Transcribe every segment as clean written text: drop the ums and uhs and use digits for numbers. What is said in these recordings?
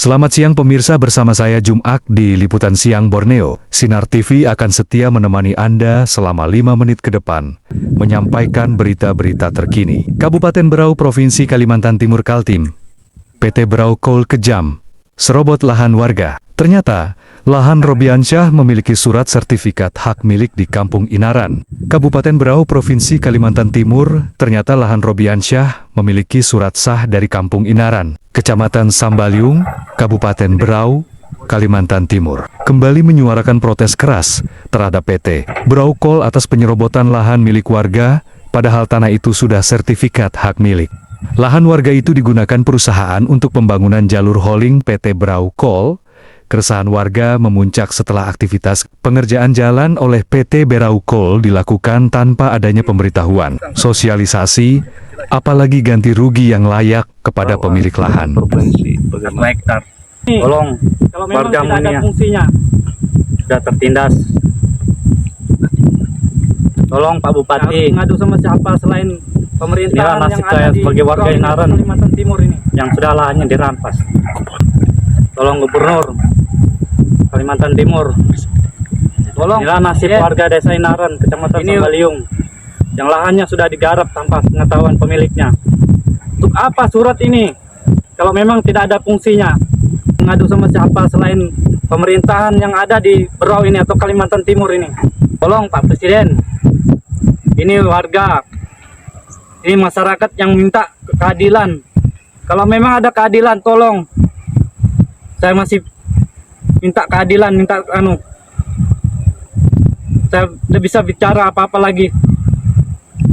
Selamat siang pemirsa, bersama saya Jumak di Liputan Siang Borneo. Sinar TV akan setia menemani Anda selama 5 menit ke depan, menyampaikan berita-berita terkini. Kabupaten Berau, Provinsi Kalimantan Timur Kaltim. PT Berau Coal kejam, serobot lahan warga. Ternyata, lahan Robiansyah memiliki surat sertifikat hak milik di Kampung Inaran, Kabupaten Berau, Provinsi Kalimantan Timur. Ternyata lahan Robiansyah memiliki surat sah dari Kampung Inaran, Kecamatan Sambaliung, Kabupaten Berau, Kalimantan Timur, kembali menyuarakan protes keras terhadap PT Berau Coal atas penyerobotan lahan milik warga, padahal tanah itu sudah sertifikat hak milik. Lahan warga itu digunakan perusahaan untuk pembangunan jalur hauling PT Berau Coal. Keresahan warga memuncak setelah aktivitas pengerjaan jalan oleh PT Berau Coal dilakukan tanpa adanya pemberitahuan, sosialisasi, apalagi ganti rugi yang layak kepada pemilik lahan. 1 hektar. Tolong, kalau memang warga tidak ada Munia fungsinya, sudah tertindas. Tolong Pak Bupati, ngadu sama siapa selain pemerintahan inilah nasib yang saya ada di sebagai warga Inaran Kalimantan Timur ini. yang sudah lahannya dirampas. Tolong Gubernur Kalimantan Timur, Tolong, inilah nasib warga desa Inaran, Kecamatan Sambaliung, yang lahannya sudah digarap tanpa pengetahuan pemiliknya. untuk apa surat ini? Kalau memang tidak ada fungsinya, ngadu sama siapa selain pemerintahan yang ada di Berau ini atau Kalimantan Timur ini. Tolong Pak Presiden, ini warga, ini masyarakat yang minta keadilan. Kalau memang ada keadilan, tolong. Saya masih minta keadilan, saya tidak bisa bicara apa-apa lagi,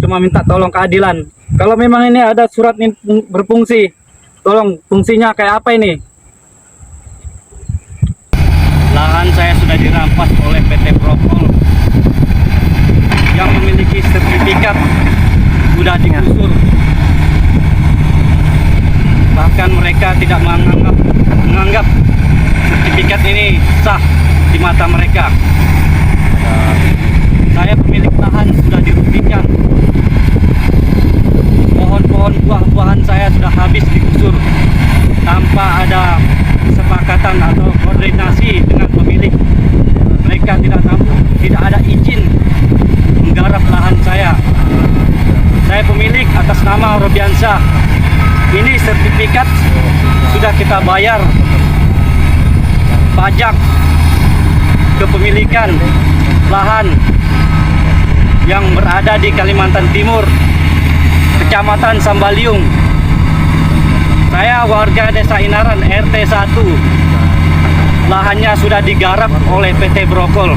cuma minta tolong keadilan. Kalau memang ini ada surat ini berfungsi, tolong fungsinya kayak apa ini? Lahan saya sudah dirampas oleh PT Berau Coal yang memiliki sertifikat sudah digusur. Bahkan mereka tidak menganggap sertifikat ini sah di mata mereka. Saya pemilik lahan sudah dirugikan. Pohon-pohon buah-buahan saya sudah habis digusur tanpa ada kesepakatan atau koordinasi dengan pemilik. Mereka tidak ada izin menggarap lahan saya. Saya pemilik atas nama Robiansyah. Ini sertifikat sudah kita bayar pajak kepemilikan lahan yang berada di Kalimantan Timur, Kecamatan Sambaliung. Saya warga desa Inaran RT 1. Lahannya sudah digarap oleh PT Berau Coal.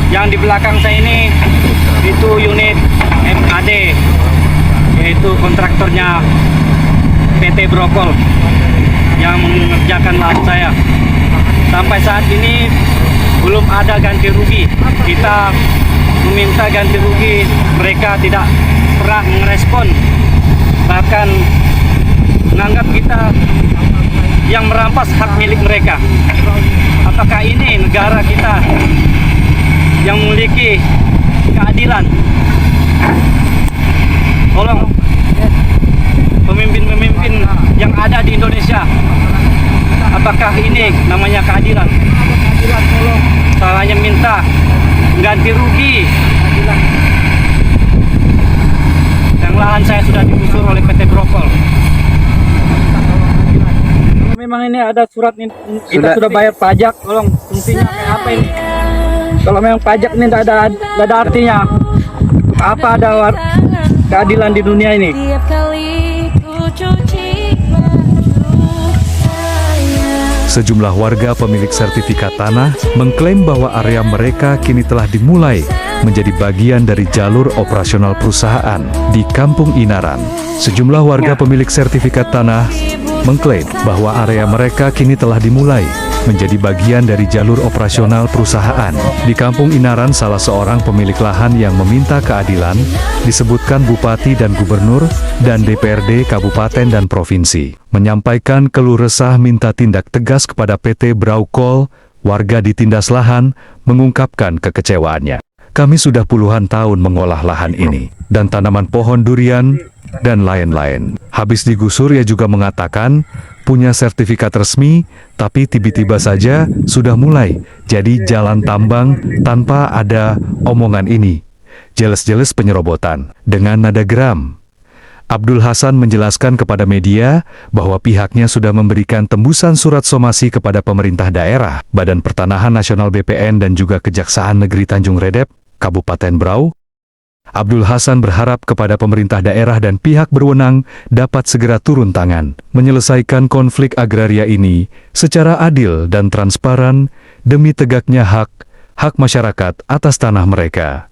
Yang di belakang saya ini itu unit MAD, yaitu kontraktornya PT Berau Coal yang mengerjakan lahan saya. Sampai saat ini belum ada ganti rugi. Kita meminta ganti rugi, mereka tidak pernah merespon, bahkan menganggap kita yang merampas hak milik mereka. Apakah ini negara kita yang memiliki keadilan? Tolong pemimpin-pemimpin yang ada di Indonesia, apakah ini namanya keadilan? Saya hanya minta ganti rugi. Yang lahan saya sudah digusur oleh PT Berau Coal. Memang ini ada surat ini, kita sudah bayar pajak, tolong fungsinya kayak apa ini? Kalau memang pajak ini tidak ada artinya, apa ada keadilan di dunia ini? Sejumlah warga pemilik sertifikat tanah mengklaim bahwa area mereka kini telah dimulai menjadi bagian dari jalur operasional perusahaan di Kampung Inaran. Sejumlah warga pemilik sertifikat tanah mengklaim bahwa area mereka kini telah dimulai menjadi bagian dari jalur operasional perusahaan di Kampung Inaran. Salah seorang pemilik lahan yang meminta keadilan disebutkan Bupati dan Gubernur dan DPRD Kabupaten dan Provinsi menyampaikan keluh resah minta tindak tegas kepada PT Berau Coal. Warga ditindas lahan mengungkapkan kekecewaannya. Kami sudah puluhan tahun mengolah lahan ini dan tanaman pohon durian dan lain-lain. Habis digusur, ia juga mengatakan punya sertifikat resmi, tapi tiba-tiba saja sudah mulai jadi jalan tambang tanpa ada omongan ini. Jelas-jelas penyerobotan dengan nada geram. Abdul Hasan menjelaskan kepada media bahwa pihaknya sudah memberikan tembusan surat somasi kepada pemerintah daerah, Badan Pertanahan Nasional BPN dan juga Kejaksaan Negeri Tanjung Redep, Kabupaten Berau. Abdul Hasan berharap kepada pemerintah daerah dan pihak berwenang dapat segera turun tangan, menyelesaikan konflik agraria ini secara adil dan transparan demi tegaknya hak masyarakat atas tanah mereka.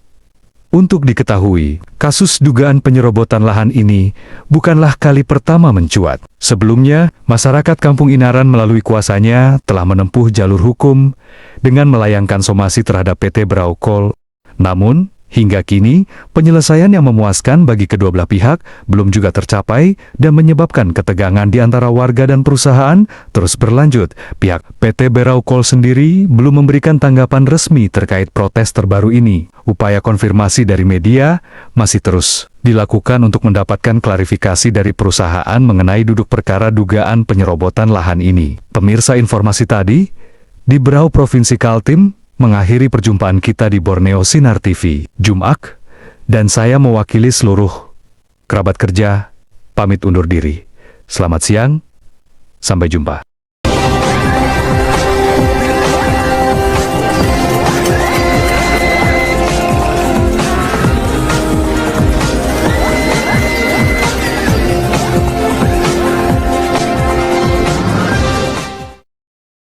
Untuk diketahui, kasus dugaan penyerobotan lahan ini bukanlah kali pertama mencuat. Sebelumnya, masyarakat Kampung Inaran melalui kuasanya telah menempuh jalur hukum dengan melayangkan somasi terhadap PT Berau Coal. Namun, hingga kini, penyelesaian yang memuaskan bagi kedua belah pihak belum juga tercapai dan menyebabkan ketegangan di antara warga dan perusahaan terus berlanjut. Pihak PT Berau Coal sendiri belum memberikan tanggapan resmi terkait protes terbaru ini. Upaya konfirmasi dari media masih terus dilakukan untuk mendapatkan klarifikasi dari perusahaan mengenai duduk perkara dugaan penyerobotan lahan ini. Pemirsa, informasi tadi di Berau Provinsi Kaltim mengakhiri perjumpaan kita di Borneo Sinar TV, Jumak, dan saya mewakili seluruh kerabat kerja, pamit undur diri. Selamat siang, sampai jumpa.